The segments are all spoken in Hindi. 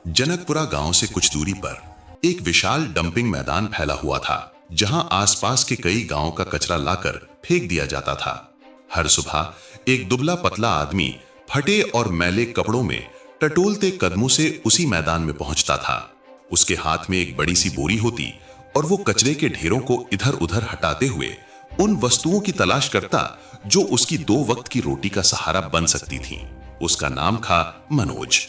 जनकपुरा गांव से कुछ दूरी पर एक विशाल डंपिंग मैदान फैला हुआ था, जहां आसपास के कई गांवों का कचरा लाकर फेंक दिया जाता था। हर सुबह एक दुबला पतला आदमी फटे और मैले कपड़ों में टटोलते कदमों से उसी मैदान में पहुंचता था। उसके हाथ में एक बड़ी सी बोरी होती और वो कचरे के ढेरों को इधर उधर हटाते हुए उन वस्तुओं की तलाश करता जो उसकी 2 वक्त की रोटी का सहारा बन सकती थीं। उसका नाम था मनोज।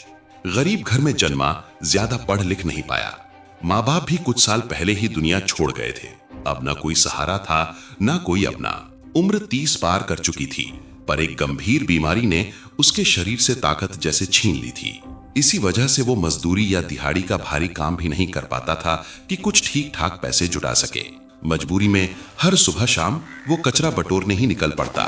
गरीब घर में जन्मा, ज्यादा पढ़ लिख नहीं पाया। माँ बाप भी कुछ साल पहले ही दुनिया छोड़ गए थे। अब ना कोई सहारा था, ना कोई अपना। उम्र 30 पार कर चुकी थी, पर एक गंभीर बीमारी ने उसके शरीर से ताकत जैसे छीन ली थी। इसी वजह से वो मजदूरी या दिहाड़ी का भारी काम भी नहीं कर पाता था कि कुछ ठीक ठाक पैसे जुटा सके। मजबूरी में हर सुबह शाम वो कचरा बटोरने ही निकल पड़ता,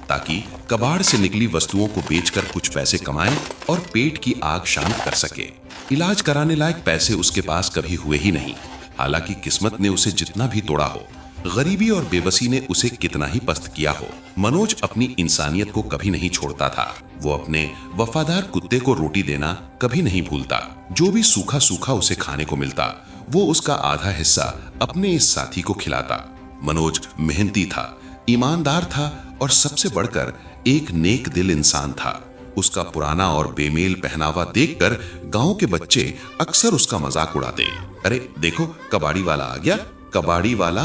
ताकि कबाड़ से निकली वस्तुओं को बेचकर कुछ पैसे कमाए और पेट की आग शांत कर सके। इलाज कराने लायक पैसे उसके पास कभी हुए ही नहीं। हालांकि किस्मत ने उसे जितना भी तोड़ा हो, गरीबी और बेबसी ने उसे कितना ही पस्त किया हो, मनोज अपनी इंसानियत को कभी नहीं छोड़ता था। वो अपने वफादार कुत्ते को रोटी देना कभी नहीं भूलता। जो भी सूखा सूखा उसे खाने को मिलता, वो उसका आधा हिस्सा अपने इस साथी को खिलाता। मनोज मेहनती था, ईमानदार था और सबसे बढ़कर एक नेक दिल इंसान था। उसका पुराना और बेमेल पहनावा देखकर गांव के बच्चे अक्सर उसका मजाक उड़ाते। अरे देखो, कबाड़ी वाला आ गया, कबाड़ी वाला।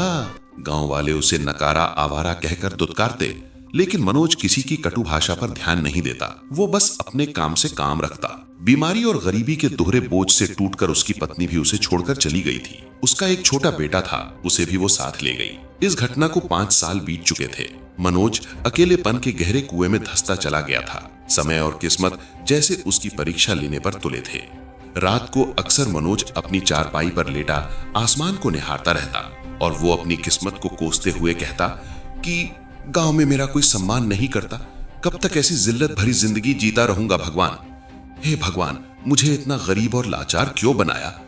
गांव वाले उसे नकारा आवारा कहकर दुत्कारते, लेकिन मनोज किसी की कटु भाषा पर ध्यान नहीं देता। वो बस अपने काम से काम रखता। बीमारी और गरीबी के दोहरे बोझ से टूटकर उसकी पत्नी भी उसे छोड़कर चली गई थी। उसका एक छोटा बेटा था, उसे भी वो साथ ले गई। इस घटना को 5 साल बीत चुके थे। मनोज अकेलेपन के गहरे कुएं में धंसता चला गया था। समय और किस्मत जैसे उसकी परीक्षा लेने पर तुले थे। रात को अक्सर मनोज अपनी चारपाई पर लेटा आसमान को निहारता रहता और वो अपनी किस्मत को कोसते हुए कहता कि गांव में मेरा कोई सम्मान नहीं करता। कब तक ऐसी जिल्लत भरी जिंदगी जीता रहूंगा भगवान। हे भगवान, मुझे इतना गरीब और लाचार क्यों बनाया?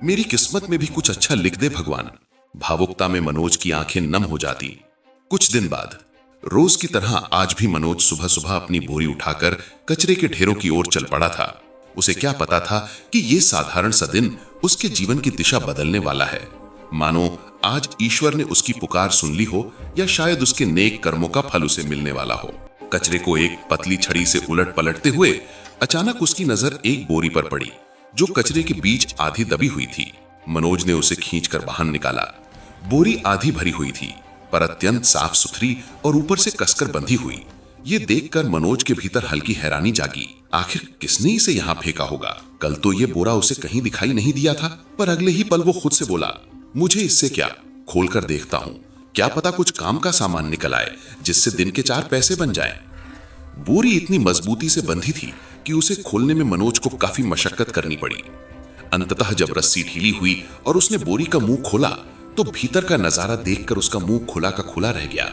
मेरी किस्मत में भी कुछ अच्छा लिख दे भगवान। भावुकता में मनोज की आंखें नम हो जाती। कुछ दिन बाद रोज की तरह आज भी मनोज सुबह सुबह अपनी बोरी उठाकर कचरे के ढेरों की ओर चल पड़ा था। उसे क्या पता था कि ये साधारण सा दिन उसके जीवन की दिशा बदलने वाला है। मानो आज ईश्वर ने उसकी पुकार सुन ली हो, या शायद उसके नेक कर्मों का फल उसे मिलने वाला हो। कचरे को एक पतली छड़ी से उलट पलटते हुए अचानक उसकी नजर एक बोरी पर पड़ी, जो कचरे के बीच आधी दबी हुई थी। मनोज ने उसे खींचकर बाहर निकाला। बोरी आधी भरी हुई थी, पर अत्यंत साफ सुथरी और ऊपर से कसकर बंधी हुई। ये देखकर मनोज के भीतर हल्की हैरानी जागी। आखिर किसने इसे यहाँ फेंका होगा? कल तो ये बोरा उसे कहीं दिखाई नहीं दिया था। पर अगले ही पल वो खुद से बोला, मुझे इससे क्या, खोलकर देखता हूँ। क्या पता कुछ काम का सामान निकल आए, जिससे दिन के 4 पैसे बन जाएं। बोरी इतनी मजबूती से बंधी थी कि उसे खोलने में मनोज को काफी मशक्कत करनी पड़ी। अंततः जब रस्सी ढीली हुई और उसने बोरी का मुंह खोला, तो भीतर का नजारा देखकर उसका मुंह खुला का खुला रह गया।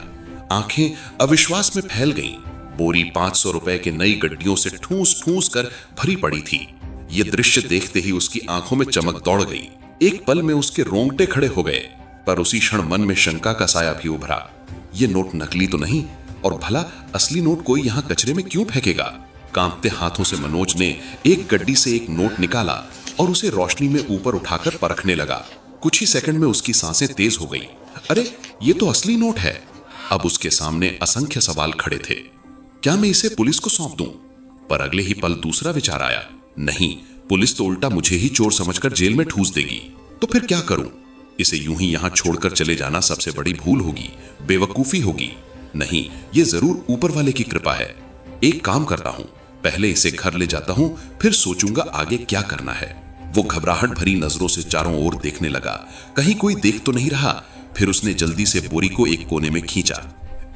आंखें अविश्वास में फैल गईं। बोरी 500 रुपए के नई गड्डियों से ठूस ठूस कर भरी पड़ी थी। ये दृश्य देखते ही उसकी आंखों में चमक दौड़ गई। एक पल में उसके रोंगटे खड़े हो गए, पर उसी क्षण मन में शंका का साया भी उभरा। ये नोट नकली तो नहीं, और भला असली नोट कोई यहाँ कचरे में क्यों फेंकेगा? कांपते हाथों से मनोज ने एक गड्डी से एक नोट निकाला और उसे रोशनी में ऊपर उठाकर परखने लगा। कुछ ही सेकंड में उसकी सांसें तेज हो गई। अरे, ये तो असली नोट है। अब उसके सामने असंख्य सवाल खड़े थे। क्या मैं इसे पुलिस को सौंप दूं? पर अगले ही पल दूसरा विचार आया। नहीं, पुलिस तो उल्टा मुझे ही चोर समझकर जेल में ठूस देगी। तो फिर क्या करूं? इसे यूं ही यहां छोड़कर चले जाना सबसे बड़ी भूल होगी, बेवकूफी होगी। नहीं, ये जरूर ऊपर वाले की कृपा है। एक काम करता हूं, पहले इसे घर ले जाता हूं, फिर सोचूंगा आगे क्या करना है। वो घबराहट भरी नजरों से चारों ओर देखने लगा, कहीं कोई देख तो नहीं रहा। फिर उसने जल्दी से बोरी को एक कोने में खींचा।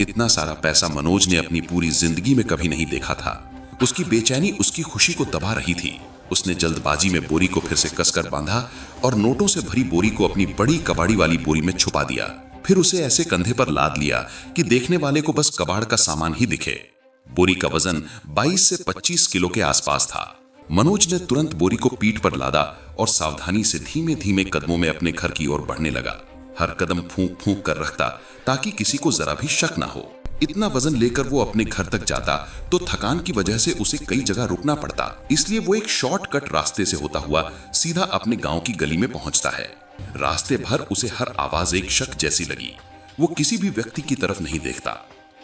इतना सारा पैसा मनोज ने अपनी पूरी जिंदगी में कभी नहीं देखा था। उसकी बेचैनी उसकी खुशी को दबा रही थी। उसने जल्दबाजी में बोरी को फिर से कसकर बांधा और नोटों से भरी बोरी को अपनी बड़ी कबाड़ी वाली बोरी में छुपा दिया। फिर उसे ऐसे कंधे पर लाद लिया कि देखने वाले को बस कबाड़ का सामान ही दिखे। बोरी का वजन 22 से 25 किलो के आसपास था। मनोज ने तुरंत बोरी को पीठ पर लादा और सावधानी से धीमे धीमे कदमों में अपने घर की ओर बढ़ने लगा। हर कदम फूंक फूंक कर रखता, ताकि किसी को जरा भी शक ना हो। इतना वजन लेकर वो अपने घर तक जाता तो थकान की वजह से उसे कई जगह रुकना पड़ता, इसलिए वो एक शॉर्टकट रास्ते से होता हुआ सीधा अपने गांव की गली में पहुंचता है। रास्ते भर उसे हर आवाज एक शक जैसी लगी। वो किसी भी व्यक्ति की तरफ नहीं देखता,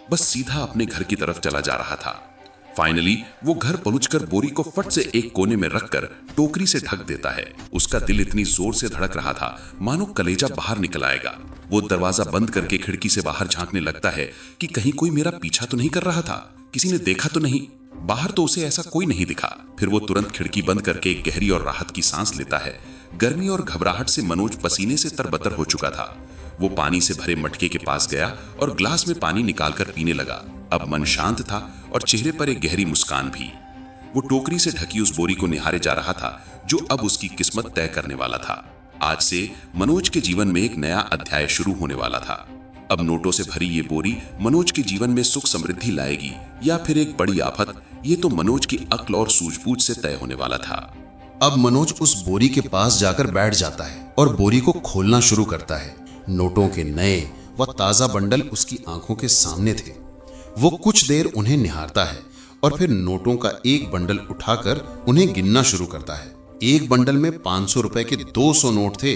बस सीधा अपने घर की तरफ चला जा रहा था। फाइनली वो घर पहुंचकर बोरी को फट से एक कोने में रखकर टोकरी से ढक देता है। उसका दिल इतनी जोर से धड़क रहा था मानो कलेजा बाहर निकल आएगा। वो दरवाजा बंद करके खिड़की से बाहर झांकने लगता है कि कहीं कोई मेरा पीछा तो नहीं कर रहा था, किसी ने देखा तो नहीं। बाहर तो उसे ऐसा कोई नहीं दिखा। फिर वो तुरंत खिड़की बंद करके एक गहरी और राहत की सांस लेता है। गर्मी और घबराहट से मनोज पसीने से तरबतर हो चुका था। वो पानी से भरे मटके के पास गया और ग्लास में पानी निकालकर पीने लगा। अब मन शांत था और चेहरे पर एक गहरी मुस्कान भी। वो टोकरी से ढकी उस बोरी को निहारे जा रहा था जो अब उसकी किस्मत तय करने वाला था। आज से मनोज के जीवन में एक नया अध्याय शुरू होने वाला था। अब नोटों से भरी ये बोरी मनोज के जीवन में सुख समृद्धि लाएगी या फिर एक बड़ी आफत, ये तो मनोज की अक्ल और सूझबूझ से तय होने वाला था। अब मनोज उस बोरी के पास जाकर बैठ जाता है और बोरी को खोलना शुरू करता है। नोटों के नए व ताजा बंडल उसकी आंखों के सामने थे। वो कुछ देर उन्हें निहारता है और फिर नोटों का एक बंडल उठाकर उन्हें गिनना शुरू करता है। एक बंडल में 500 रुपए के 200 नोट थे,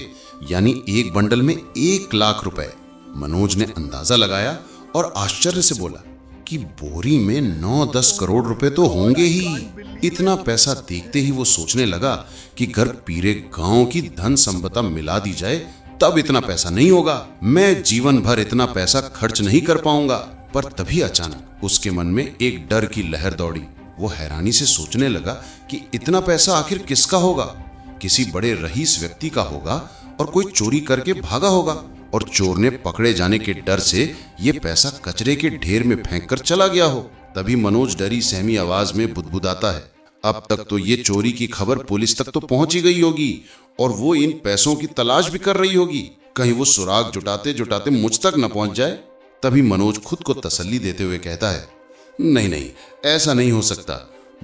यानी एक बंडल में 1 लाख रुपए। मनोज ने अंदाजा लगाया और आश्चर्य से बोला कि बोरी में 9-10 करोड़ रुपए तो होंगे ही। इतना पैसा देखते ही वो सोचने लगा कि घर पीरे गांव की धन संपदा मिला दी जाए तब इतना पैसा नहीं होगा। मैं जीवन भर इतना पैसा खर्च नहीं कर पाऊंगा। पर तभी अचानक उसके मन में एक डर की लहर दौड़ी। वो हैरानी से सोचने लगा कि इतना पैसा आखिर किसका होगा। किसी बड़े रईस व्यक्ति का होगा और कोई चोरी करके भागा होगा और चोर ने पकड़े जाने के डर से ये पैसा कचरे के ढेर में फेंक कर चला गया हो। तभी मनोज डरी सहमी आवाज में बुदबुदाता है, अब तक तो ये चोरी की खबर पुलिस तक तो पहुंच ही गई होगी और वो इन पैसों की तलाश भी कर रही होगी। कहीं वो सुराग जुटाते जुटाते मुझ तक न पहुंच जाए। तभी मनोज खुद को तसल्ली देते हुए कहता है, नहीं नहीं, ऐसा नहीं हो सकता।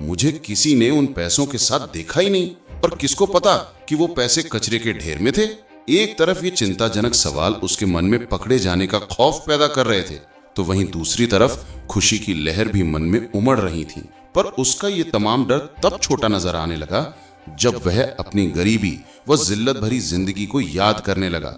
मुझे किसी ने उन पैसों के साथ देखा ही नहीं और किसको पता कि वो पैसे कचरे के ढेर में थे। एक तरफ ये चिंताजनक सवाल उसके मन में पकड़े जाने का खौफ पैदा कर रहे थे, तो वहीं दूसरी तरफ खुशी की लहर भी मन में उमड़ रही थी। पर उसका ये तमाम डर तब छोटा नजर आने लगा जब वह अपनी गरीबी व जिल्लत भरी जिंदगी को याद करने लगा।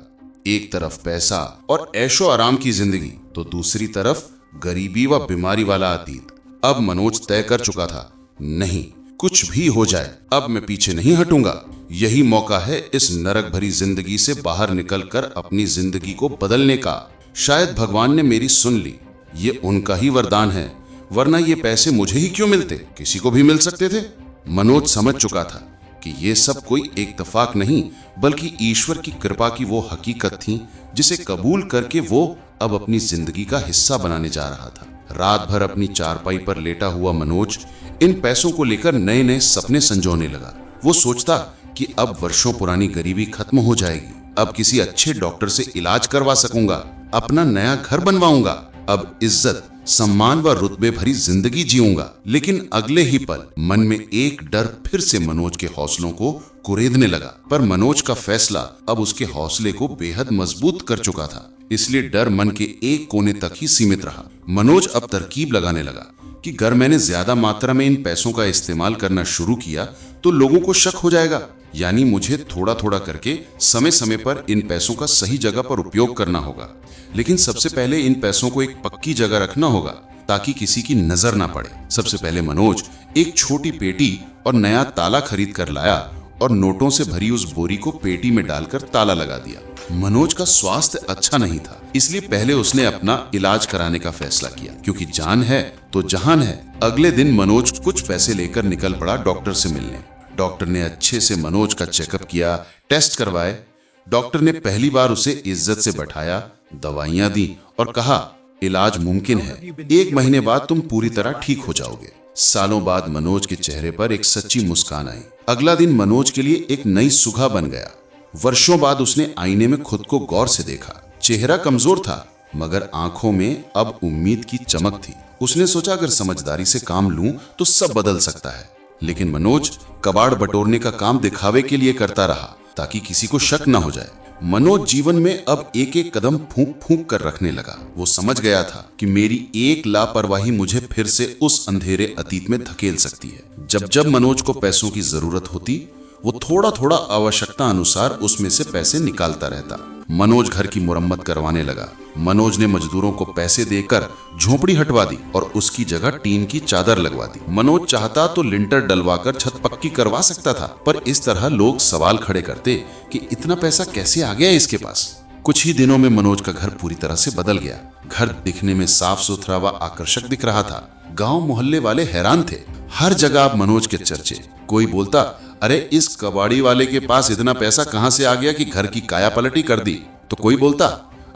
एक तरफ पैसा और ऐशो आराम की जिंदगी, तो दूसरी तरफ गरीबी व बीमारी वाला अतीत। अब मनोज तय कर चुका था, नहीं, कुछ भी हो जाए अब मैं पीछे नहीं हटूंगा। यही मौका है इस नरक भरी जिंदगी से बाहर निकलकर अपनी जिंदगी को बदलने का। शायद भगवान ने मेरी सुन ली। ये उनका ही वरदान है, वरना ये पैसे मुझे ही क्यों मिलते, किसी को भी मिल सकते थे। मनोज समझ चुका था कि ये सब कोई इत्तेफाक नहीं बल्कि ईश्वर की कृपा की वो हकीकत थी जिसे कबूल करके वो अब अपनी जिंदगी का हिस्सा बनाने जा रहा था। रात भर अपनी चारपाई पर लेटा हुआ मनोज इन पैसों को लेकर नए नए सपने संजोने लगा। वो सोचता कि अब वर्षों पुरानी गरीबी खत्म हो जाएगी, अब किसी अच्छे डॉक्टर से इलाज करवा सकूंगा, अपना नया घर बनवाऊंगा, अब इज्जत सम्मान व रुतबे भरी जिंदगी जीऊंगा। लेकिन अगले ही पल मन में एक डर फिर से मनोज के हौसलों को कुरेदने लगा। पर मनोज का फैसला अब उसके हौसले को बेहद मजबूत कर चुका था, इसलिए डर मन के एक कोने तक ही सीमित रहा। मनोज अब तरकीब लगाने लगा कि अगर मैंने ज्यादा मात्रा में इन पैसों का इस्तेमाल करना शुरू किया तो लोगों को शक हो जाएगा, यानी मुझे थोड़ा थोड़ा करके समय समय पर इन पैसों का सही जगह पर उपयोग करना होगा। लेकिन सबसे पहले इन पैसों को एक पक्की जगह रखना होगा ताकि किसी की नजर ना पड़े। सबसे पहले मनोज एक छोटी पेटी और नया ताला खरीद कर लाया और नोटों से भरी उस बोरी को पेटी में डालकर ताला लगा दिया। मनोज का स्वास्थ्य अच्छा नहीं था, इसलिए पहले उसने अपना इलाज कराने का फैसला किया, क्योंकि जान है तो जहान है। अगले दिन मनोज कुछ पैसे लेकर निकल पड़ा डॉक्टर से मिलने। डॉक्टर ने अच्छे से मनोज का चेकअप किया, टेस्ट करवाए। डॉक्टर ने पहली बार उसे इज्जत से बैठाया, दवाइयां दी और कहा, इलाज मुमकिन है, 1 महीने बाद तुम पूरी तरह ठीक हो जाओगे। सालों बाद मनोज के चेहरे पर एक सच्ची मुस्कान आई। अगला दिन मनोज के लिए एक नई सुबह बन गया। वर्षों बाद उसने आईने में खुद को गौर से देखा। चेहरा कमजोर था मगर आंखों में अब उम्मीद की चमक थी। उसने सोचा अगर समझदारी से काम लूं तो सब बदल सकता है। लेकिन मनोज कबाड़ बटोरने का काम दिखावे के लिए करता रहा ताकि किसी को शक न हो जाए। मनोज जीवन में अब एक एक कदम फूंक फूंक कर रखने लगा। वो समझ गया था कि मेरी एक लापरवाही मुझे फिर से उस अंधेरे अतीत में धकेल सकती है। जब जब मनोज को पैसों की जरूरत होती, वो थोड़ा थोड़ा आवश्यकता अनुसार उसमें से पैसे निकालता रहता। मनोज घर की मुरम्मत करवाने लगा। मनोज ने मजदूरों को पैसे देकर झोपड़ी हटवा दी और उसकी जगह टीन की चादर लगवा दी। मनोज चाहता तो लिंटर डलवाकर छत पक्की करवा सकता था, पर इस तरह लोग सवाल खड़े करते कि इतना पैसा कैसे आ गया इसके पास। कुछ ही दिनों में मनोज का घर पूरी तरह से बदल गया। घर दिखने में साफ सुथरा व आकर्षक दिख रहा था। गांव मोहल्ले वाले हैरान थे। हर जगह अब मनोज के चर्चे। कोई बोलता, अरे इस कबाड़ी वाले के पास इतना पैसा कहां से आ गया कि घर की काया पलटी कर दी। तो कोई बोलता,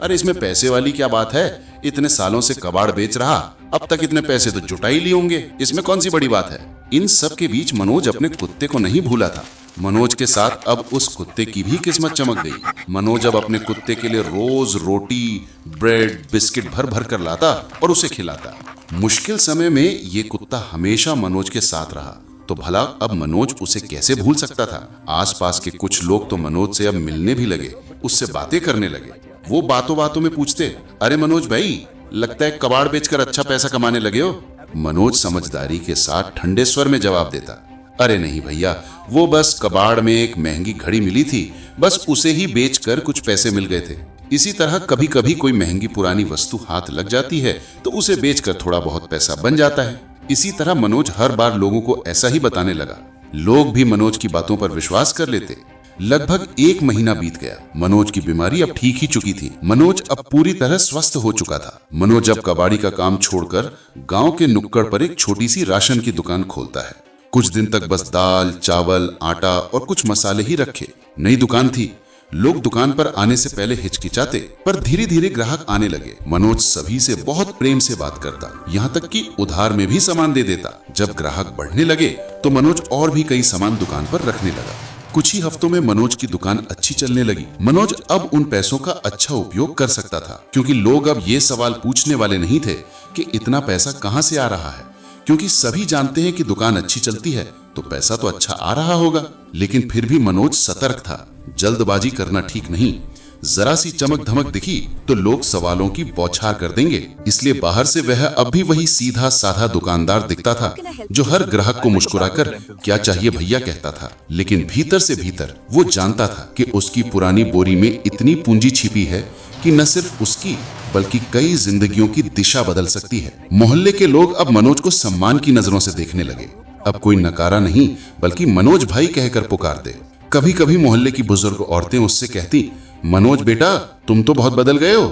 अरे इसमें पैसे वाली क्या बात है, इतने सालों से कबाड़ बेच रहा, अब तक इतने पैसे तो जुटा ही लिए होंगे, इसमें कौन सी बड़ी बात है। इन सब के बीच मनोज अपने कुत्ते को नहीं भूला था। मनोज के साथ अब उस कुत्ते की भी किस्मत चमक गई। मनोज अब अपने कुत्ते के लिए रोज रोटी, ब्रेड, बिस्किट भर भर कर लाता और उसे खिलाता। मुश्किल समय में ये कुत्ता हमेशा मनोज के साथ रहा, तो भला अब मनोज उसे कैसे भूल सकता था। आसपास के कुछ लोग तो मनोज से अब मिलने भी लगे, उससे बातें करने लगे। वो बातों बातों में पूछते, अरे मनोज भाई, लगता है कबाड़ बेचकर अच्छा पैसा कमाने लगे हो। मनोज समझदारी के साथ ठंडे स्वर में जवाब देता, अरे नहीं भैया, वो बस कबाड़ में एक महंगी घड़ी मिली थी, बस उसे ही बेचकर कुछ पैसे मिल गए थे। इसी तरह कभी कभी कोई महंगी पुरानी वस्तु हाथ लग जाती है तो उसे बेचकर थोड़ा बहुत पैसा बन जाता है। इसी तरह मनोज हर बार लोगों को ऐसा ही बताने लगा। लोग भी मनोज की बातों पर विश्वास कर लेते। लगभग 1 महीना बीत गया। मनोज की बीमारी अब ठीक ही चुकी थी। मनोज अब पूरी तरह स्वस्थ हो चुका था। मनोज अब कबाड़ी का काम छोड़कर गांव के नुक्कड़ पर एक छोटी सी राशन की दुकान खोलता है। कुछ दिन तक बस दाल, चावल, आटा और कुछ मसाले ही रखे। नई दुकान थी। लोग दुकान पर आने से पहले हिचकिचाते, पर धीरे धीरे ग्राहक आने लगे। मनोज सभी से बहुत प्रेम से बात करता, यहाँ तक कि उधार में भी सामान दे देता। जब ग्राहक बढ़ने लगे तो मनोज और भी कई सामान दुकान पर रखने लगा। कुछ ही हफ्तों में मनोज की दुकान अच्छी चलने लगी। मनोज अब उन पैसों का अच्छा उपयोग कर सकता था, क्योंकि लोग अब ये सवाल पूछने वाले नहीं थे कि इतना पैसा कहाँ से आ रहा है, क्योंकि सभी जानते हैं कि दुकान अच्छी चलती है तो पैसा तो अच्छा आ रहा होगा। लेकिन फिर भी मनोज सतर्क था। जल्दबाजी करना ठीक नहीं। जरा सी चमक धमक दिखी तो लोग सवालों की बौछार कर देंगे। इसलिए बाहर से वह अब भी वही सीधा साधा दुकानदार दिखता था, जो हर ग्राहक को मुस्कुराकर क्या चाहिए भैया कहता था। लेकिन भीतर से भीतर वो जानता था कि उसकी पुरानी बोरी में इतनी पूंजी छिपी है कि न सिर्फ उसकी बल्कि कई जिंदगियों की दिशा बदल सकती है। मोहल्ले के लोग अब मनोज को सम्मान की नजरों से देखने लगे। अब कोई नकारा नहीं बल्कि मनोज भाई कहकर पुकारते। कभी कभी मोहल्ले की बुजुर्ग औरतें उससे कहती, मनोज बेटा, तुम तो बहुत बदल गए हो।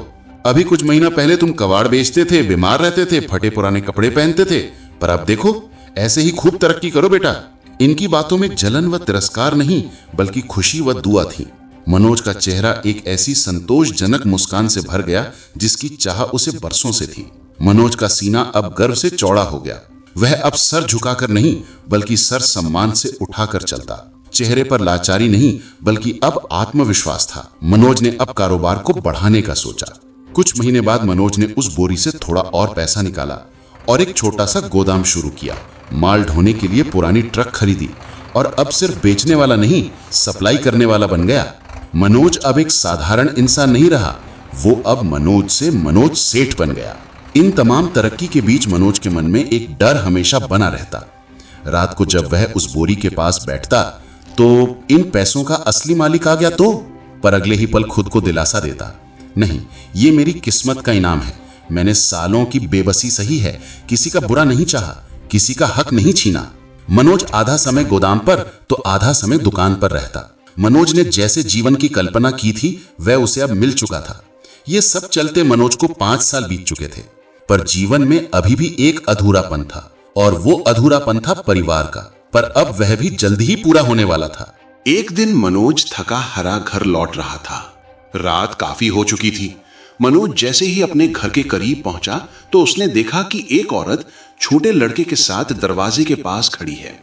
अभी कुछ महीना पहले तुम कबाड़ बेचते थे, बीमार रहते थे, फटे पुराने कपड़े पहनते थे, पर अब देखो ऐसे ही खूब तरक्की करो बेटा। इनकी बातों में जलन व तिरस्कार नहीं बल्कि खुशी व दुआ थी। मनोज का चेहरा एक ऐसी संतोषजनक मुस्कान से भर गया जिसकी चाह उसे बरसों से थी। मनोज का सीना अब गर्व से चौड़ा हो गया। वह अब सर झुकाकर नहीं बल्कि सर सम्मान से उठाकर चलता। चेहरे पर लाचारी नहीं बल्कि अब आत्मविश्वास था। मनोज ने अब कारोबार को बढ़ाने का सोचा। कुछ महीने बाद मनोज ने उस बोरी से थोड़ा और पैसा निकाला और एक छोटा सा गोदाम शुरू किया। माल ढोने के लिए पुरानी ट्रक खरीदी और अब सिर्फ बेचने वाला नहीं, सप्लाई करने वाला बन गया। मनोज अब एक साधारण इंसान नहीं रहा, वो अब मनोज से मनोज सेठ बन गया। इन तमाम तरक्की के बीच मनोज के मन में एक डर हमेशा बना रहता। रात को जब वह उस बोरी के पास बैठता तो इन पैसों का असली मालिक आ गया तो, पर अगले ही पल खुद को दिलासा देता, नहीं, ये मेरी किस्मत का इनाम है। मैंने सालों की बेबसी सही है, किसी का बुरा नहीं चाहा, किसी का हक नहीं छीना। मनोज आधा समय गोदाम पर तो आधा समय दुकान पर रहता। मनोज ने जैसे जीवन की कल्पना की थी वह उसे अब मिल चुका था। ये सब चलते मनोज को 5 साल बीत चुके थे, पर जीवन में अभी भी एक अधूरापन था, और वो अधूरापन था परिवार का। पर अब वह भी जल्द ही पूरा होने वाला था। एक दिन मनोज थका हरा घर लौट रहा था। रात काफी हो चुकी थी। मनोज जैसे ही अपने घर के करीब पहुंचा तो उसने देखा कि एक औरत छोटे लड़के के साथ दरवाजे के पास खड़ी है।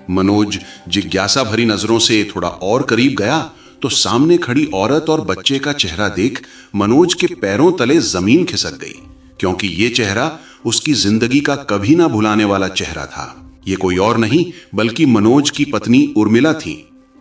मनोज जिज्ञासा भरी नजरों से थोड़ा और करीब गया तो सामने खड़ी औरत और बच्चे का चेहरा देख मनोज के पैरों तले जमीन खिसक गई, क्योंकि ये चेहरा उसकी जिंदगी का कभी ना भुलाने वाला चेहरा था। ये कोई और नहीं बल्कि मनोज की पत्नी उर्मिला थी।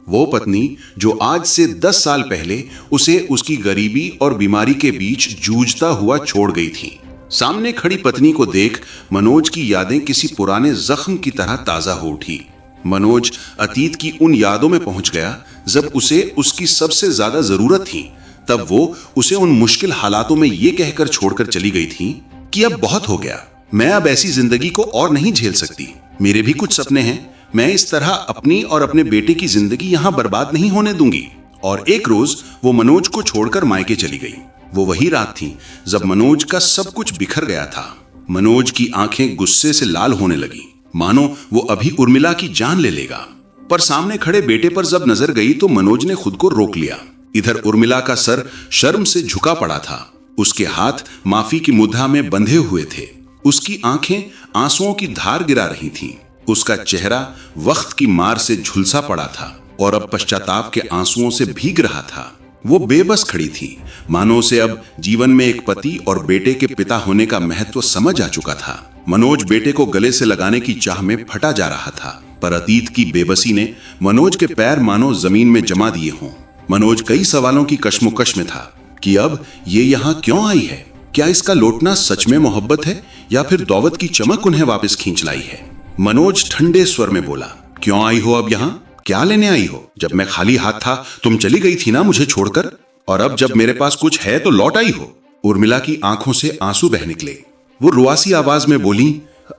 वो पत्नी जो आज से 10 साल पहले उसे उसकी गरीबी और बीमारी के बीच जूझता हुआ छोड़ गई थी। सामने खड़ी पत्नी को देख मनोज की यादें किसी पुराने जख्म की तरह ताजा हो उठी। मनोज अतीत की उन यादों में पहुंच गया जब उसे उसकी सबसे ज्यादा जरूरत थी। तब वो उसे उन मुश्किल हालातों में ये कहकर छोड़कर चली गई थी कि अब बहुत हो गया, मैं अब ऐसी जिंदगी को और नहीं झेल सकती। मेरे भी कुछ सपने हैं, मैं इस तरह अपनी और अपने बेटे की जिंदगी यहां बर्बाद नहीं होने दूंगी। और एक रोज वो मनोज को छोड़कर मायके चली गई। वो वही रात थी जब मनोज का सब कुछ बिखर गया था। मनोज की आंखें गुस्से से लाल होने लगी, मानो वो अभी उर्मिला की जान ले लेगा। पर सामने खड़े बेटे पर जब नजर गई तो मनोज ने खुद को रोक लिया। इधर उर्मिला का सर शर्म से झुका पड़ा था, उसके हाथ माफी की मुद्रा में बंधे हुए थे, उसकी आंखें आंसुओं की धार गिरा रही थीं। उसका चेहरा वक्त की मार से झुलसा पड़ा था और अब पश्चाताप के आंसुओं से भीग रहा था। वो बेबस खड़ी थी, मानो उसे अब जीवन में एक पति और बेटे के पिता होने का महत्व समझ आ चुका था। मनोज बेटे को गले से लगाने की चाह में फटा जा रहा था, पर अतीत की बेबसी ने मनोज के पैर मानो जमीन में जमा दिए हों। मनोज कई सवालों की कश्मोकश में था कि अब ये यहाँ क्यों आई है? क्या इसका लौटना सच में मोहब्बत है या फिर दौलत की चमक उन्हें वापस खींच लाई है? मनोज ठंडे स्वर में बोला, क्यों आई हो अब यहाँ? क्या लेने आई हो? जब मैं खाली हाथ था तुम चली गई थी ना मुझे छोड़कर, और अब जब मेरे पास कुछ है तो लौट आई हो। उर्मिला की आंखों से आंसू बह निकले। वो रुआसी आवाज में बोली,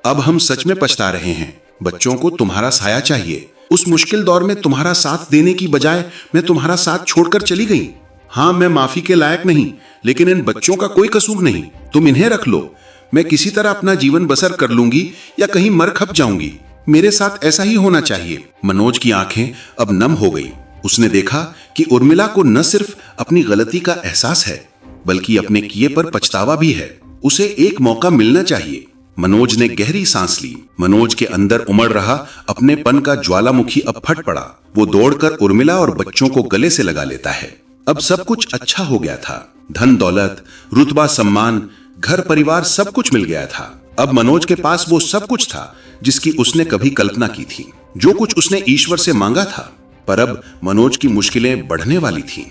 अब हम सच में पछता रहे हैं। बच्चों को तुम्हारा साया चाहिए। उस मुश्किल दौर में तुम्हारा साथ देने की बजाय मैं तुम्हारा साथ छोड़कर चली गई। हाँ, मैं माफी के लायक नहीं, लेकिन इन बच्चों का कोई कसूर नहीं। तुम इन्हें रख लो, मैं किसी तरह अपना जीवन बसर कर लूंगी या कहीं मर खप जाऊंगी। मेरे साथ ऐसा ही होना चाहिए। मनोज की आंखें अब नम हो गई। उसने देखा कि उर्मिला को न सिर्फ अपनी गलती का एहसास है, बल्कि अपने किए पर पछतावा भी है। उसे एक मौका मिलना चाहिए। मनोज ने गहरी सांस ली। मनोज के अंदर उमड़ रहा अपनेपन का ज्वालामुखी अब फट पड़ा। वो दौड़कर उर्मिला और बच्चों को गले से लगा लेता है। अब सब कुछ अच्छा हो गया था। धन दौलत, रुतबा, सम्मान, घर परिवार सब कुछ मिल गया था। अब मनोज के पास वो सब कुछ था जिसकी उसने कभी कल्पना की थी, जो कुछ उसने ईश्वर से मांगा था। पर अब मनोज की मुश्किलें बढ़ने वाली थीं।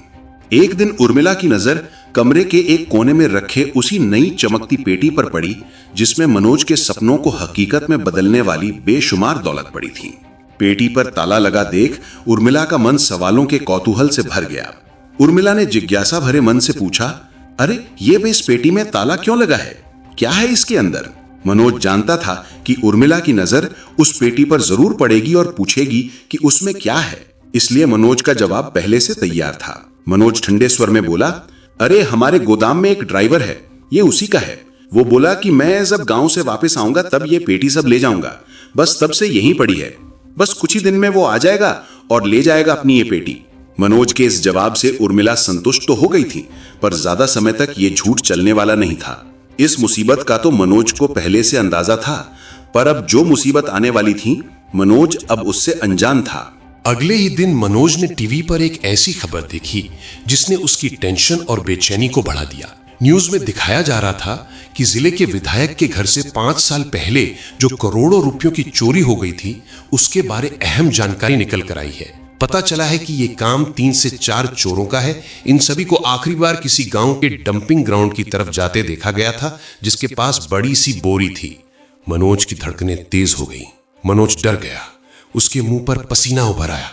एक दिन उर्मिला की नजर कमरे के एक कोने में रखे उसी नई चमकती पेटी पर पड़ी जिसमें मनोज के सपनों को हकीकत में बदलने वाली बेशुमार दौलत पड़ी थी। पेटी पर ताला लगा देख उर्मिला का मन सवालों के कौतूहल से भर गया। उर्मिला ने जिज्ञासा भरे मन से पूछा, अरे ये इस पेटी में ताला क्यों लगा है? क्या है इसके अंदर? मनोज जानता था कि उर्मिला की नजर उस पेटी पर जरूर पड़ेगी और पूछेगी कि उसमें क्या है, इसलिए मनोज का जवाब पहले से तैयार था। मनोज ठंडे स्वर में बोला, अरे हमारे गोदाम में एक ड्राइवर है, ये उसी का है। वो बोला कि मैं जब गांव से वापस आऊंगा तब ये पेटी सब ले जाऊंगा। बस तब से यहीं पड़ी है। बस कुछ ही दिन में वो आ जाएगा और ले जाएगा अपनी ये पेटी। मनोज के इस जवाब से उर्मिला संतुष्ट तो हो गई थी, पर ज्यादा समय तक ये झूठ चलने वाला नहीं था। इस मुसीबत का तो मनोज को पहले से अंदाजा था, पर अब जो मुसीबत आने वाली थी मनोज अब उससे अनजान था। अगले ही दिन मनोज ने टीवी पर एक ऐसी खबर देखी जिसने उसकी टेंशन और बेचैनी को बढ़ा दिया। न्यूज में दिखाया जा रहा था कि जिले के विधायक के घर से 5 साल पहले जो करोड़ों रुपयों की चोरी हो गई थी, उसके बारे अहम जानकारी निकल कर आई है। पता चला है कि यह काम 3 से 4 चोरों का है। इन सभी को आखिरी बार किसी गांव के डंपिंग ग्राउंड की तरफ जाते देखा गया था, जिसके पास बड़ी सी बोरी थी। मनोज की धड़कनें तेज हो गई। मनोज डर गया, उसके मुंह पर पसीना उभर आया।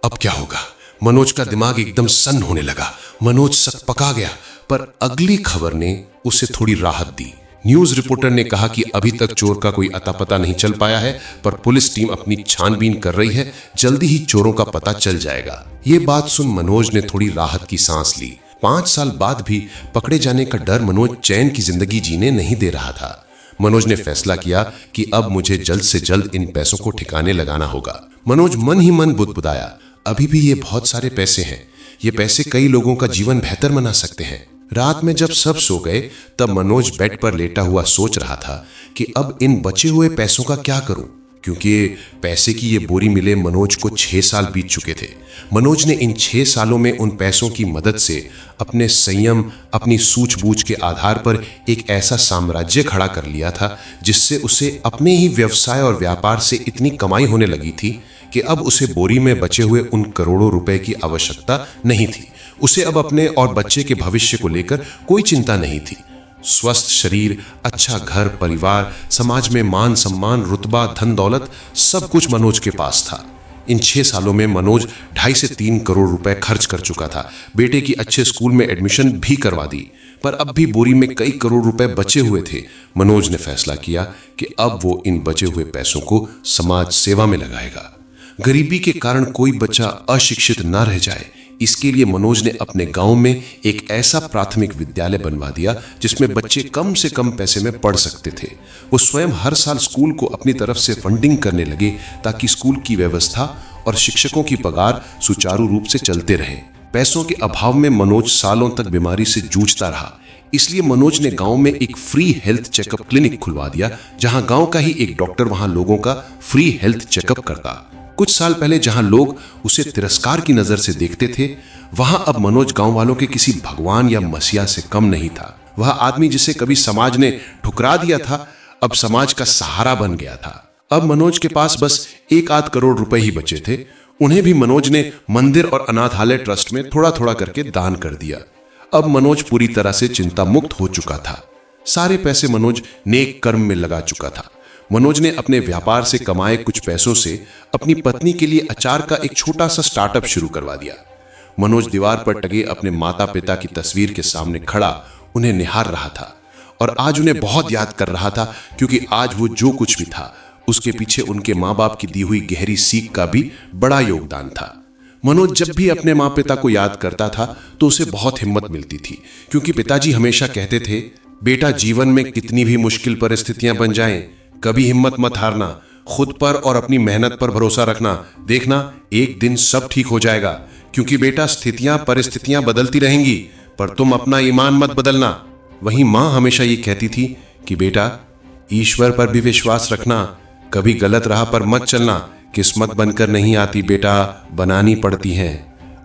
अब क्या होगा? मनोज का दिमाग एकदम सन्न होने लगा। मनोज सकपका गया, पर अगली खबर ने उसे थोड़ी राहत दी। न्यूज रिपोर्टर ने कहा कि अभी तक चोर का कोई अता पता नहीं चल पाया है, पर पुलिस टीम अपनी छानबीन कर रही है। जल्दी ही चोरों का पता चल जाएगा। ये बात सुन मनोज ने थोड़ी राहत की सांस ली। 5 साल बाद भी पकड़े जाने का डर मनोज चैन की जिंदगी जीने नहीं दे रहा था। मनोज ने फैसला किया कि अब मुझे जल्द से जल्द इन पैसों को ठिकाने लगाना होगा। मनोज मन ही मन बुदबुदाया, अभी भी ये बहुत सारे पैसे हैं। ये पैसे कई लोगों का जीवन बेहतर बना सकते हैं। रात में जब सब सो गए तब मनोज बेड पर लेटा हुआ सोच रहा था कि अब इन बचे हुए पैसों का क्या करूं, क्योंकि पैसे की ये बोरी मिले मनोज को 6 साल बीत चुके थे। मनोज ने इन 6 सालों में उन पैसों की मदद से अपने संयम, अपनी सूझबूझ के आधार पर एक ऐसा साम्राज्य खड़ा कर लिया था जिससे उसे अपने ही व्यवसाय और व्यापार से इतनी कमाई होने लगी थी कि अब उसे बोरी में बचे हुए उन करोड़ों रुपए की आवश्यकता नहीं थी। उसे अब अपने और बच्चे के भविष्य को लेकर कोई चिंता नहीं थी। स्वस्थ शरीर, अच्छा घर परिवार, समाज में मान सम्मान, रुतबा, धन दौलत, सब कुछ मनोज के पास था। इन 6 सालों में मनोज 2.5 से 3 करोड़ रुपए खर्च कर चुका था। बेटे की अच्छे स्कूल में एडमिशन भी करवा दी, पर अब भी बोरी में कई करोड़ रुपए बचे हुए थे। मनोज ने फैसला किया कि अब वो इन बचे हुए पैसों को समाज सेवा में लगाएगा। गरीबी के कारण कोई बच्चा अशिक्षित ना रह जाए, इसके लिए मनोज ने अपने गांव में एक ऐसा प्राथमिक विद्यालय बनवा दिया जिसमें बच्चे कम से कम पैसे में पढ़ सकते थे। वो स्वयं हर साल स्कूल को अपनी तरफ से फंडिंग करने लगे ताकि स्कूल की व्यवस्था और शिक्षकों की पगार सुचारू रूप से चलते रहे। पैसों के अभाव में मनोज सालों तक बीमारी से जूझता रहा, इसलिए मनोज ने गांव में एक फ्री हेल्थ चेकअप क्लिनिक खुलवा दिया, जहां गांव का ही एक डॉक्टर वहां लोगों का फ्री हेल्थ चेकअप करता। कुछ साल पहले जहां लोग उसे तिरस्कार की नजर से देखते थे, वहां अब मनोज गांव वालों के किसी भगवान या मसीहा से कम नहीं था। वह आदमी जिसे कभी समाज ने ठुकरा दिया था, अब समाज का सहारा बन गया था। अब मनोज के पास बस 1-8 करोड़ रुपए ही बचे थे। उन्हें भी मनोज ने मंदिर और अनाथालय ट्रस्ट में थोड़ा थोड़ा करके दान कर दिया। अब मनोज पूरी तरह से चिंता मुक्त हो चुका था। सारे पैसे मनोज नेक कर्म में लगा चुका था। मनोज ने अपने व्यापार से कमाए कुछ पैसों से अपनी पत्नी के लिए अचार का एक छोटा सा स्टार्टअप शुरू करवा दिया। मनोज दीवार पर टंगे अपने माता पिता की तस्वीर के सामने खड़ा उन्हें निहार रहा था और आज उन्हें बहुत याद कर रहा था, क्योंकि आज वो जो कुछ भी था उसके पीछे उनके माँ बाप की दी हुई गहरी सीख का भी बड़ा योगदान था। मनोज जब भी अपने माँ पिता को याद करता था तो उसे बहुत हिम्मत मिलती थी, क्योंकि पिताजी हमेशा कहते थे, बेटा जीवन में कितनी भी मुश्किल परिस्थितियां बन जाएं, कभी हिम्मत मत हारना, खुद पर और अपनी मेहनत पर भरोसा रखना, देखना एक दिन सब ठीक हो जाएगा। क्योंकि बेटा स्थितियां परिस्थितियां बदलती रहेंगी, पर तुम अपना ईमान मत बदलना। वहीं माँ हमेशा ये कहती थी कि बेटा ईश्वर पर भी विश्वास रखना, कभी गलत राह पर मत चलना, किस्मत बनकर नहीं आती बेटा, बनानी पड़ती है।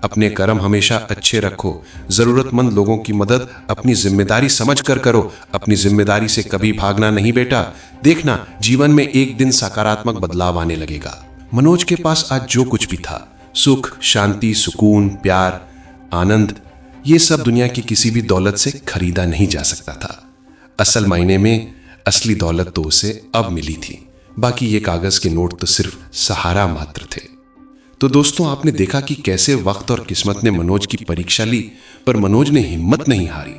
अपने कर्म हमेशा अच्छे रखो, जरूरतमंद लोगों की मदद अपनी जिम्मेदारी समझकर करो, अपनी जिम्मेदारी से कभी भागना नहीं बेटा, देखना जीवन में एक दिन सकारात्मक बदलाव आने लगेगा। मनोज के पास आज जो कुछ भी था, सुख, शांति, सुकून, प्यार, आनंद, ये सब दुनिया की किसी भी दौलत से खरीदा नहीं जा सकता था। असल मायने में असली दौलत तो उसे अब मिली थी, बाकी ये कागज के नोट तो सिर्फ सहारा मात्र थे। तो दोस्तों, आपने देखा कि कैसे वक्त और किस्मत ने मनोज की परीक्षा ली, पर मनोज ने हिम्मत नहीं हारी।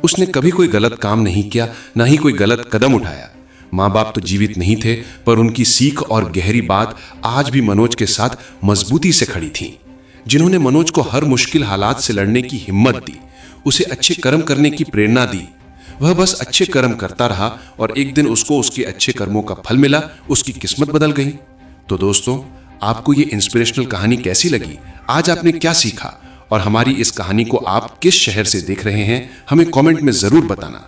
उसने कभी कोई गलत काम नहीं किया, ना ही कोई गलत कदम उठाया। माँ बाप तो जीवित नहीं थे, पर उनकी सीख और गहरी बात आज भी मनोज के साथ मजबूती से खड़ी थी, जिन्होंने मनोज को हर मुश्किल हालात से लड़ने की हिम्मत दी, उसे अच्छे कर्म करने की प्रेरणा दी। वह बस अच्छे कर्म करता रहा और एक दिन उसको उसके अच्छे कर्मों का फल मिला, उसकी किस्मत बदल गई। तो दोस्तों, आपको ये इंस्पिरेशनल कहानी कैसी लगी? आज आपने क्या सीखा? और हमारी इस कहानी को आप किस शहर से देख रहे हैं, हमें कमेंट में जरूर बताना।